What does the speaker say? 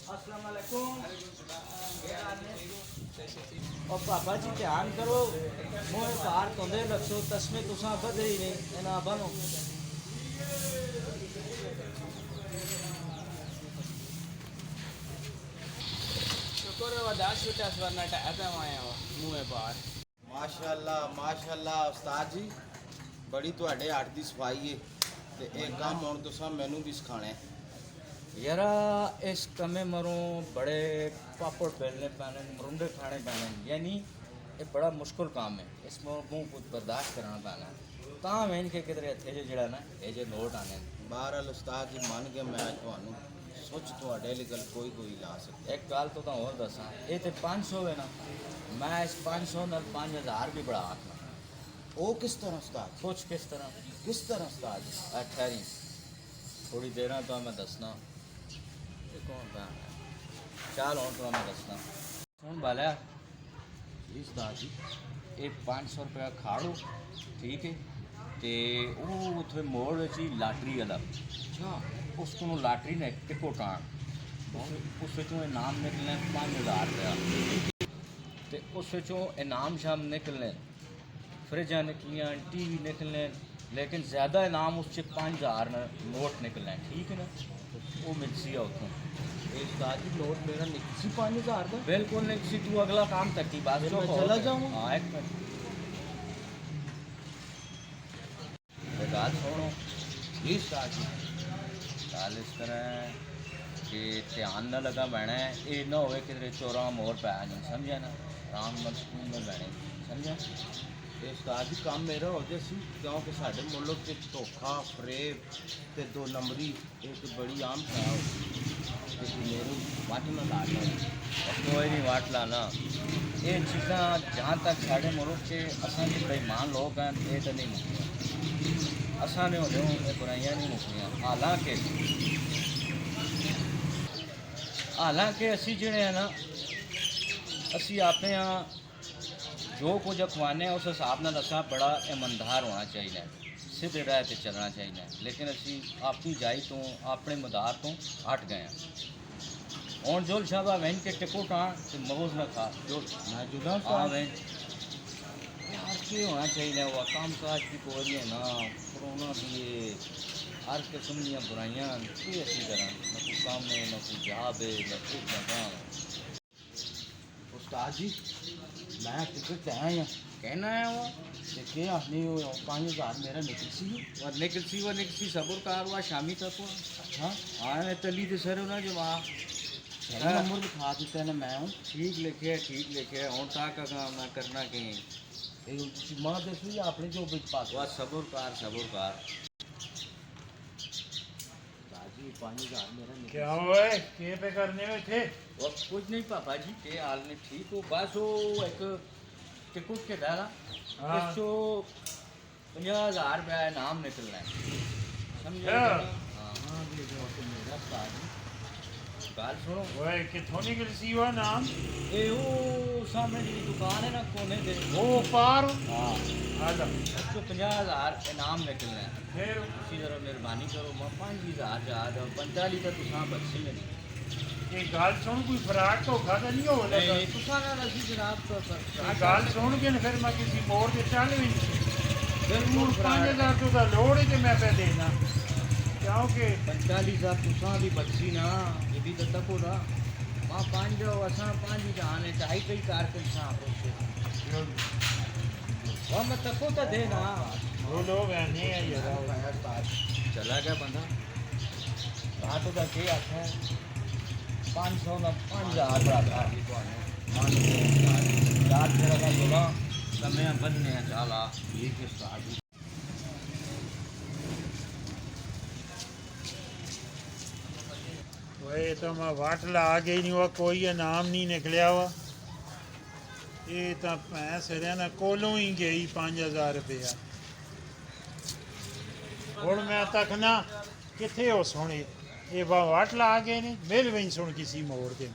अस्सलाम वालेकुम। और पापा जी ध्यान करो मोए बाहर तोंदे रखो तस्मे तुसा बदे ही नहीं ना बनो। शुक्र है वदास बेटा वरना टाइप है आया हो मुंह बाहर। माशाअल्लाह माशाअल्लाह उस्ताद जी बड़ी ਤੁਹਾਡੇ ਹੱਥ ਦੀ ਸਫਾਈ ਹੈ ਤੇ ਇਹ ਕੰਮ ਹੁਣ ਤੁਸੀਂ ਮੈਨੂੰ ਵੀ ਸਿਖਾਣਾ ਹੈ। यारा इस कमे मरों बड़े पापड़ बेलने पैने मरुंडे खाने पैने यानी ये बड़ा मुश्किल काम है। इसमें मुँह कुछ बर्दाश्त कराना पैना ਤਾਂ ਮੈਂ ਇਨਕੇ ਕਿਧਰੇ ਇੱਥੇ ਜਿਹੜਾ ਨਾ ਇਹ ਜੇ ਨੋਟ ਆਣੇ ਬਹਰਹਾਲ ਉਸਤਾਦ ਜੀ ਮੰਨ ਕੇ ਮੈਂ ਤੁਹਾਨੂੰ ਸੋਚ ਤੁਹਾਡੇ ਲਈ ਗੱਲ ਕੋਈ ਲਾ ਸਕਦਾ ਇੱਕ ਗੱਲ ਤੋਂ ਤਾਂ ਹੋਰ ਦੱਸਾਂ ਇਹ ਤੇ 500 ਹੈ ਨਾ ਮੈਂ ਇਸ 500 ਨਾਲ 5000 ਵੀ ਬੜਾ ਆਖਣਾ ਉਹ ਕਿਸ ਤਰ੍ਹਾਂ ਉਸਤਾਦ ਸੋਚ ਕਿਸ ਤਰ੍ਹਾਂ ਉਸਤਾਦ ਠਹਿਰੀ ਥੋੜੀ ਦੇਰਾਂ ਤੋਂ ਮੈਂ ਦੱਸਣਾ ਇਹ ਕੌਣ ਦਾ ਚੱਲ ਹੁਣ ਤੋਂ ਮੈਂ ਦੱਸਣਾ ਹੁਣ ਬਾਲਿਆ ਜੀ ਉਸਤਾਦ ਜੀ ਇਹ 500 ਰੁਪਇਆ ਖਾੜੋ ਠੀਕ ਹੈ ਤੇ ਉਹ ਉੱਥੇ ਮੋੜ ਵਿੱਚ ਹੀ ਲਾਟਰੀ ਵਾਲਾ ਅੱਛਾ ਉਸ ਨੂੰ ਲਾਟਰੀ ਨੇ ਟਿਕਟ ਆਣ ਉਸ ਵਿੱਚੋਂ ਇਨਾਮ ਨਿਕਲਣੇ 5000 ਰੁਪਇਆ ਤੇ ਉਸ ਵਿੱਚੋਂ ਇਨਾਮ ਸ਼ਾਮ ਨਿਕਲਣੇ फ्रिजा निकलियाँ टीवी निकलने लेकिन ज़्यादा इनाम उससे 5000 नोट निकलने ठीक है ना वो मिल सी है उतों उस्ताद जी नोट मेरा निकसी 5000 का बिल्कुल निकसी तू अगला काम तक की बात मैं चला जाऊँ हाँ एक मिनट बात सुनो जी उस्ताद जी चाल इस तरह कि ध्यान न लगा बैठना है ये ना हो किधरे चोरा मोर पै नहीं समझा ना आराम नाल स्कूल में बैठे समझा ਇਹ ਉਸਤਾਦ ਜੀ ਕੰਮ ਮੇਰਾ ਹੋ ਜੇ ਸੀ ਕਿਉਂਕਿ ਸਾਡੇ ਮੁਲਕ 'ਚ ਧੋਖਾ ਫਰੇਬ ਤੇ ਦੋ ਨੰਬਰੀ ਇੱਕ ਬੜੀ ਆਮ ਹੈ ਤੇ ਮੇਰੇ ਵਾਟ ਨਾ ਲਾ कोई नहीं वाट लाना ये चीज़ा जहाँ तक साढ़े मुल्क के असा के बेईमान लोग हैं ये तो नहीं मुकनियाँ असा ने होने ये बुराइयाँ नहीं मुकनियाँ हालांकि असी जिहड़े हैं ना असी अपने यहाँ जो कुछ अखवाने उस हिसाब नाल असा बड़ा ईमानदार होना चाहिए सीधे राह पर चलना चाहिए लेकिन असी अपनी जाई तो अपने मदार तो हट गए हैं हूँ जो शाबा वैन के टिकट आन तो मौज न खा जो मैं जुदा हाँ वैन यार क्या होना चाहिए वो काम काज की कोई है ना कोरोना भी हर किस्म दी बुराइयां की अच्छी तरह न कोई काम है न कोई जॉब है न कुछ न काम उस्ताद जी मैं टिकट ते आया कहना है वो देखिए आपने 5000 मेरा निकल सी सब्र कार हुआ शामी तक हुआ अच्छा हाँ मैं तली तो सर ना जमा नंबर लिखा देता है ना मैं हूँ ठीक लिखे हूँ तक मैं करना कहीं माँ दसो या अपने जो बिच पास वह सब्र कार 5000 मेरा क्या हुआ है क्या पे करने में थे वो कुछ नहीं पापा जी के हाल में ठीक हो बस वो एक टिकट के डाला हाँ। 50,000 रुपया इनाम निकलना है समझे हाँ। हाँ मेरा बात सुनो वो कितों निकल सी हुआ नाम ये वो सामने जी दुकान है ना कोने दे वो पार हाँ आजा 50,000 इनाम निकलना है फिर इसी तरह मेहरबानी करो मैं 5,000 जा दो 45 तक तुसा बच्ची नहीं ये गाल सुन कोई फराक तो खाता नहीं हो लगा तुसा ना रसी जनाब तो ये गाल सुन के न फिर मैं किसी मोड़ के चल भी बिल्कुल 5000 तो का लोड़ है कि मैं पे देना क्योंकि 45,000 तुसा भी बच्ची ना ये भी तो तको ना मां 5 जो असा 5 जाने चाहे कई कार के साथ से वो मैं तको तो दे ना वो लोग है नहीं है यार चला गया बंदा बात का क्या आता है 500 ना 5,000 बड़ा यार तेरा का बोला समय बनने चला ये के साथ वही तो मैं वाटला आ गई नहीं हुआ कोई इनाम नहीं निकलिया हुआ ये तो मैं सिरे ना कोलों ही गई 5000 रुपया ਹੁਣ ਮੈਂ ਤੱਕਣਾ ਕਿੱਥੇ ਹੋ ਸੋਹਣੇ ਇਹ ਵਾਟਲਾ ਆ ਗਏ ਨੇ ਮਿਲ ਵਈ ਸੁਣ ਕਿਸੇ ਮੋੜ ਤੇ